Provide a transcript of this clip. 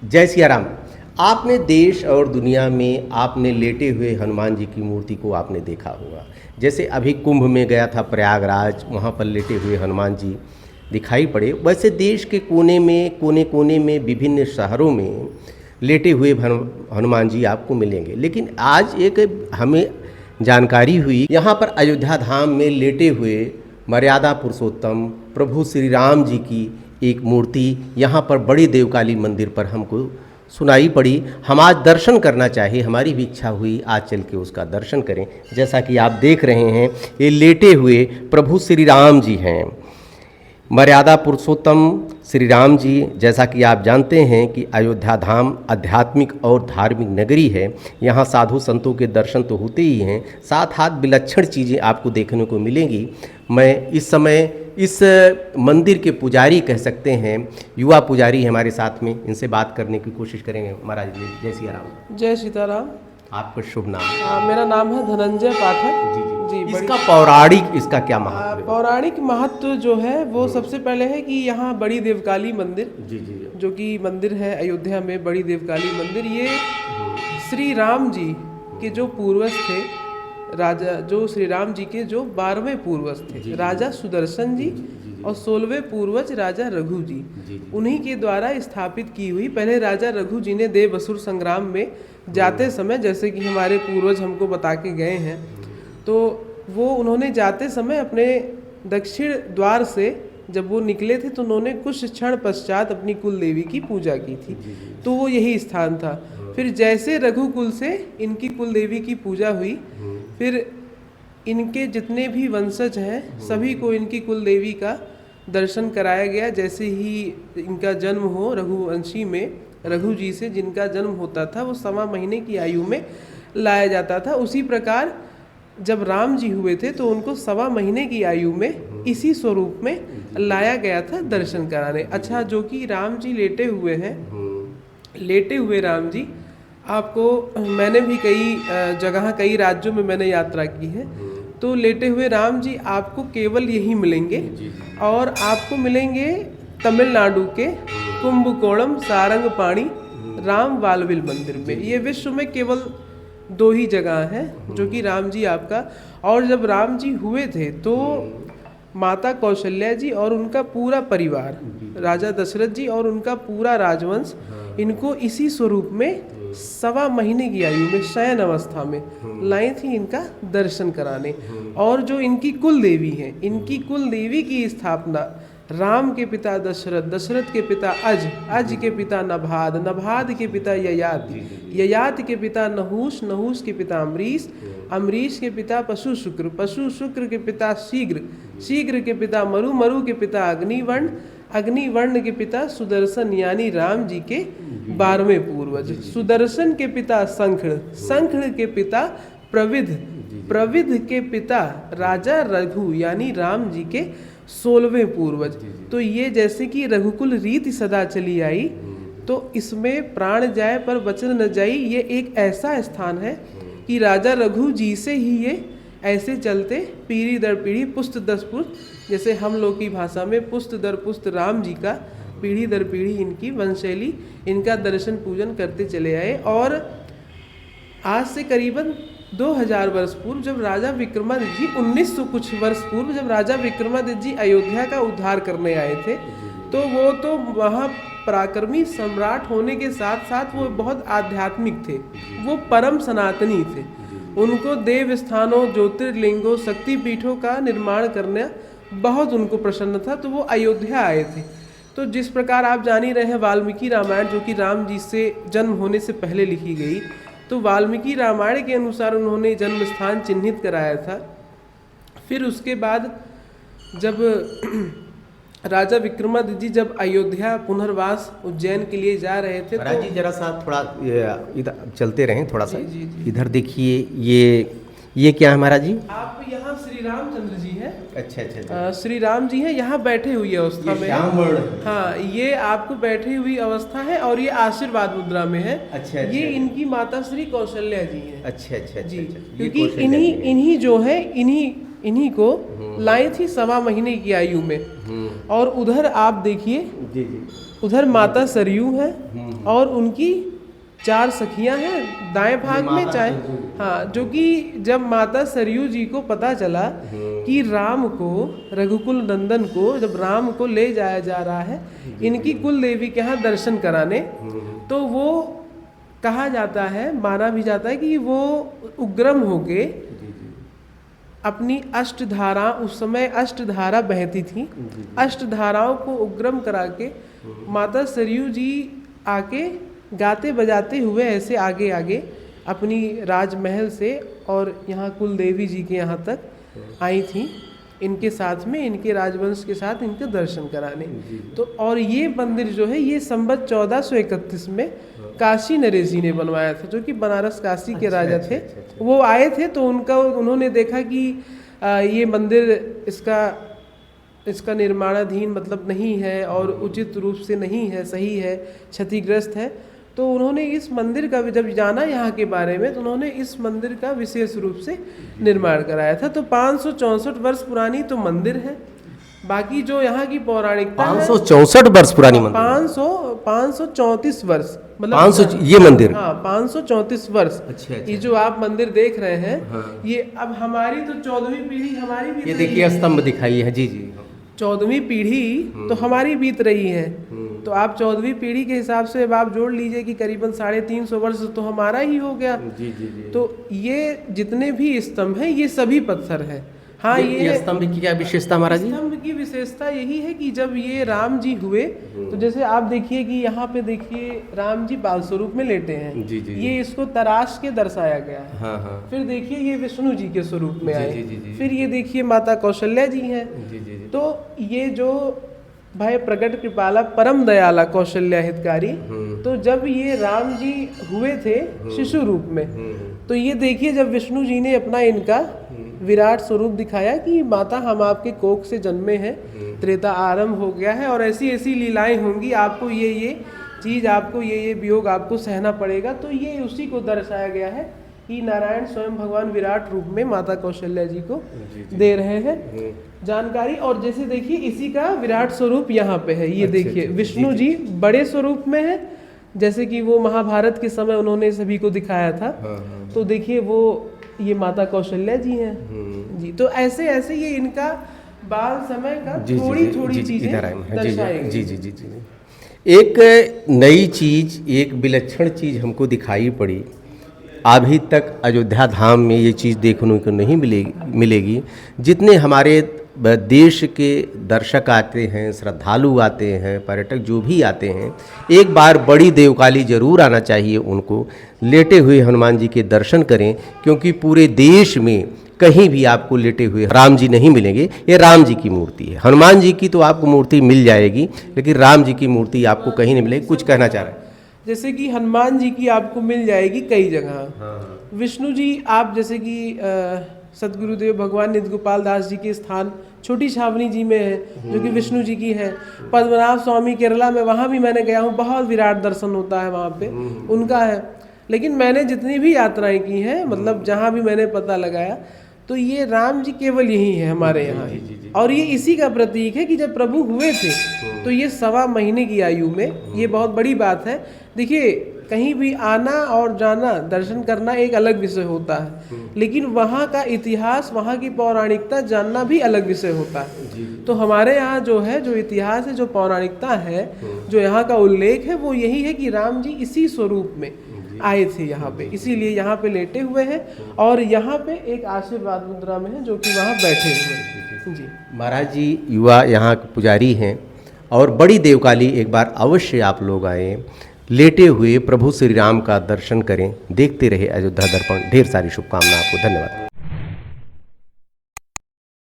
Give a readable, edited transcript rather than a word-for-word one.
जय सिया राम। आपने देश और दुनिया में आपने लेटे हुए हनुमान जी की मूर्ति को आपने देखा होगा। जैसे अभी कुंभ में गया था प्रयागराज, वहाँ पर लेटे हुए हनुमान जी दिखाई पड़े। वैसे देश के कोने कोने में विभिन्न शहरों में लेटे हुए हनुमान जी आपको मिलेंगे। लेकिन आज एक हमें जानकारी हुई, यहाँ पर अयोध्या धाम में लेटे हुए मर्यादा पुरुषोत्तम प्रभु श्री राम जी की एक मूर्ति यहाँ पर बड़ी देवकाली मंदिर पर हमको सुनाई पड़ी। हम आज दर्शन करना चाहे, हमारी भी इच्छा हुई आज चल के उसका दर्शन करें। जैसा कि आप देख रहे हैं, ये लेटे हुए प्रभु श्री राम जी हैं, मर्यादा पुरुषोत्तम श्री राम जी। जैसा कि आप जानते हैं कि अयोध्या धाम आध्यात्मिक और धार्मिक नगरी है। यहाँ साधु संतों के दर्शन तो होते ही हैं, साथ साथ विलक्षण चीज़ें आपको देखने को मिलेंगी। मैं इस समय इस मंदिर के पुजारी कह सकते हैं, युवा पुजारी हमारे साथ में, इनसे बात करने की कोशिश करेंगे। महाराज जी जय सिया राम। जय सीताराम। आपका शुभ नाम? मेरा नाम है धनंजय पाठक। जी जी, इसका पौराणिक इसका क्या महत्व है? पौराणिक महत्व जो है वो सबसे पहले है कि यहाँ बड़ी देवकाली मंदिर, जी जी जो कि मंदिर है अयोध्या में बड़ी देवकाली मंदिर, ये श्री राम जी के जो पूर्वज थे, राजा जो श्री राम जी के जो 12वें पूर्वज थे, राजा सुदर्शन जी और 16वें पूर्वज राजा रघु जी, उन्हीं के द्वारा स्थापित की हुई। पहले राजा रघु जी ने देव असुर संग्राम में जाते समय, जैसे कि हमारे पूर्वज हमको बता के गए हैं, तो वो उन्होंने जाते समय अपने दक्षिण द्वार से जब वो निकले थे तो उन्होंने कुछ क्षण पश्चात अपनी कुल देवी की पूजा की थी, तो वो यही स्थान था। फिर जैसे रघुकुल से इनकी कुल देवी की पूजा हुई, फिर इनके जितने भी वंशज हैं सभी को इनकी कुल देवी का दर्शन कराया गया। जैसे ही इनका जन्म हो, रघुवंशी में रघु जी से जिनका जन्म होता था वो 1.25 महीने की आयु में लाया जाता था। उसी प्रकार जब राम जी हुए थे तो उनको 1.25 महीने की आयु में इसी स्वरूप में लाया गया था दर्शन कराने। अच्छा, जो कि राम जी लेटे हुए हैं, लेटे हुए राम जी आपको मैंने भी कई जगह कई राज्यों में मैंने यात्रा की है, तो लेटे हुए राम जी आपको केवल यही मिलेंगे। और आपको मिलेंगे तमिलनाडु के कुंभकोणम सारंगपाणी राम वालविल मंदिर में। ये विश्व में केवल 2 ही जगह हैं जो कि राम जी आपका। और जब राम जी हुए थे तो माता कौशल्या जी और उनका पूरा परिवार, राजा दशरथ जी और उनका पूरा राजवंश, इनको इसी स्वरूप में 1.25 महीने की आयु में शयन अवस्था में लाई थी इनका दर्शन कराने। और जो इनकी कुल देवी हैं, इनकी कुल देवी की स्थापना राम के पिता दशरथ, दशरथ के पिता अज, अज के पिता नभाद, नभाद के पिता ययाति, ययाति के पिता नहुष, नहुष के पिता अमरीश, अमरीश के पिता पशु शुक्र, पशु शुक्र के पिता शीघ्र, शीघ्र के पिता मरु, मरु के पिता अग्निवर्ण, अग्निवर्ण के पिता सुदर्शन, यानी राम जी के 12वें पूर्वज। सुदर्शन के पिता संखड़, संखड़ के पिता प्रविध, प्रविध के पिता राजा रघु, यानी राम जी के 16वें पूर्वज। तो ये जैसे कि रघुकुल रीति सदा चली आई, तो इसमें प्राण जाए पर वचन न जाई, ये एक ऐसा स्थान है कि राजा रघु जी से ही ये ऐसे चलते पीढ़ी दर पीढ़ी, पुस्त दर पुस्त, जैसे हम लोग की भाषा में पुस्त दर पुस्त राम जी का पीढ़ी दर पीढ़ी इनकी वंशैली, इनका दर्शन पूजन करते चले आए। और आज से करीबन 2000 वर्ष पूर्व जब राजा विक्रमादित्य जी, 1900 कुछ वर्ष पूर्व जब राजा विक्रमादित्य जी अयोध्या का उद्धार करने आए थे, तो वो तो वहाँ पराक्रमी सम्राट होने के साथ साथ वो बहुत आध्यात्मिक थे, वो परम सनातनी थे। उनको देव स्थानों, ज्योतिर्लिंगों, शक्तिपीठों का निर्माण करने बहुत उनको प्रसन्न था, तो वो अयोध्या आए थे। तो जिस प्रकार आप जान ही रहे हैं वाल्मीकि रामायण, जो कि राम जी से जन्म होने से पहले लिखी गई, तो वाल्मीकि रामायण के अनुसार उन्होंने जन्म स्थान चिन्हित कराया था। फिर उसके बाद जब राजा विक्रमादित्य जी जब अयोध्या पुनर्वास उज्जैन के लिए जा रहे थे, महाराज जी जरा सा थोड़ा इधर चलते रहें, थोड़ा सा जी। इधर देखिए, ये क्या है महाराज जी? आप यहाँ श्री रामचंद्र जी हैं। अच्छा। श्री राम जी हैं, यहाँ बैठे हुई अवस्था में। हाँ, ये आपको बैठी हुई अवस्था है और ये आशीर्वाद मुद्रा में है। अच्छा। ये इनकी माता श्री कौशल्या जी हैं। अच्छा जी, क्योंकि इन्हीं जो है इन्हीं को लाई थी 1.25 महीने की आयु में। और उधर आप देखिए, जी जी। उधर माता सरयू है और उनकी 4 सखियां हैं दाएं भाग में, चाहे हाँ, जो कि जब माता सरयू जी को पता चला कि राम को, रघुकुल नंदन को, जब राम को ले जाया जा रहा है इनकी कुल देवी के यहाँ दर्शन कराने, तो वो कहा जाता है, माना भी जाता है कि वो उग्रम होके अपनी अष्टधारा, उस समय अष्टधारा बहती थी, अष्टधाराओं को उग्रम करा के माता सरयू जी आके गाते बजाते हुए ऐसे आगे आगे अपनी राजमहल से और यहाँ कुल देवी जी के यहाँ तक आई थी, इनके साथ में, इनके राजवंश के साथ इनके दर्शन कराने। तो और ये मंदिर जो है ये संवत 1431 में काशी नरेश जी ने बनवाया था, जो कि बनारस काशी के राजा थे। वो आए थे तो उन्होंने देखा कि ये मंदिर इसका निर्माणाधीन मतलब नहीं है और उचित रूप से नहीं है, सही है, क्षतिग्रस्त है। तो उन्होंने इस मंदिर का जब जाना यहाँ के बारे में, तो उन्होंने इस मंदिर का विशेष रूप से निर्माण कराया था। तो 564 वर्ष पुरानी तो मंदिर है। बाकी जो यहाँ की पौराणिकता 564 वर्ष पुरानी मंदिर, 534 वर्ष, मतलब 500 ये मंदिर, हाँ 534 वर्ष। अच्छा। ये जो आप मंदिर देख रहे हैं, ये अब हमारी तो 14वीं पीढ़ी हमारी भी, ये देखिए स्तंभ दिखाई है। जी जी। 14वीं पीढ़ी तो हमारी बीत रही है, तो आप 14वीं पीढ़ी के हिसाब से अब आप जोड़ लीजिए कि करीबन 350 वर्ष तो हमारा ही हो गया। जी जी जी। तो ये जितने भी स्तंभ हैं ये सभी पत्थर है। हाँ, ये स्तंभ की क्या विशेषता महाराज जी? स्तंभ की विशेषता यही है कि जब ये राम जी हुए, तो जैसे आप देखिए कि यहाँ पे देखिए राम जी बाल स्वरूप में लेटे हैं। जी जी। ये इसको तराश के दर्शाया गया है। हाँ हाँ। फिर देखिए ये विष्णु जी के स्वरूप में आए। जी जी जी। फिर ये देखिए माता कौशल्या जी हैं। जी जी जी। तो ये जो भाई प्रकट कृपाला परम दयाला कौशल्या हितकारी, तो जब ये राम जी हुए थे शिशु रूप में, तो ये देखिए जब विष्णु जी ने अपना इनका विराट स्वरूप दिखाया कि माता हम आपके कोख से जन्मे हैं, त्रेता आरंभ हो गया है और ऐसी ऐसी लीलाएं होंगी, आपको ये चीज़, आपको ये वियोग आपको सहना पड़ेगा। तो ये उसी को दर्शाया गया है कि नारायण स्वयं भगवान विराट रूप में माता कौशल्या जी को दे रहे हैं जानकारी। और जैसे देखिए इसी का विराट स्वरूप यहाँ पे है। ये देखिए विष्णु जी बड़े स्वरूप में है, जैसे कि वो महाभारत के समय उन्होंने सभी को दिखाया था। तो देखिए वो ये माता कौशल्या जी हैं जी। तो ऐसे ऐसे ये इनका बाल समय का थोड़ी थोड़ी चीजें दर्शाएंगे। जी जी जी जी। एक नई चीज, एक विलक्षण चीज हमको दिखाई पड़ी। अभी तक अयोध्या धाम में ये चीज़ देखने को नहीं मिलेगी। जितने हमारे देश के दर्शक आते हैं, श्रद्धालु आते हैं, पर्यटक जो भी आते हैं, एक बार बड़ी देवकाली जरूर आना चाहिए उनको। लेटे हुए हनुमान जी के दर्शन करें, क्योंकि पूरे देश में कहीं भी आपको लेटे हुए राम जी नहीं मिलेंगे। ये राम जी की मूर्ति है। हनुमान जी की तो आपको मूर्ति मिल जाएगी, लेकिन राम जी की मूर्ति आपको कहीं नहीं मिलेगी। कुछ कहना चाह रहे हैं? जैसे कि हनुमान जी की आपको मिल जाएगी कई जगह। विष्णु जी आप जैसे कि सदगुरुदेव भगवान नित्य गोपाल दास जी के स्थान छोटी छावनी जी में है, जो कि विष्णु जी की है। पद्मनाभ स्वामी केरला में, वहाँ भी मैंने गया हूँ, बहुत विराट दर्शन होता है वहाँ पे, उनका है। लेकिन मैंने जितनी भी यात्राएं की हैं, मतलब जहाँ भी मैंने पता लगाया, तो ये राम जी केवल यही है हमारे यहाँ। और ये इसी का प्रतीक है कि जब प्रभु हुए थे तो ये 1.25 महीने की आयु में, ये बहुत बड़ी बात है। देखिए कहीं भी आना और जाना, दर्शन करना एक अलग विषय होता है, लेकिन वहाँ का इतिहास, वहाँ की पौराणिकता जानना भी अलग विषय होता है। तो हमारे यहाँ जो है, जो इतिहास है, जो पौराणिकता है, जो यहाँ का उल्लेख है, वो यही है कि राम जी इसी स्वरूप में आए थे यहाँ पे, इसीलिए यहाँ पे लेटे हुए हैं और यहाँ पे एक आशीर्वाद मुद्रा में है, जो कि वहाँ बैठे हुए हैं जी। महाराज जी युवा यहाँ पुजारी हैं और बड़ी देवकाली एक बार अवश्य आप लोग आएँ, लेटे हुए प्रभु श्री राम का दर्शन करें। देखते रहे अयोध्या दर्पण। ढेर सारी शुभकामनाएं आपको। धन्यवाद।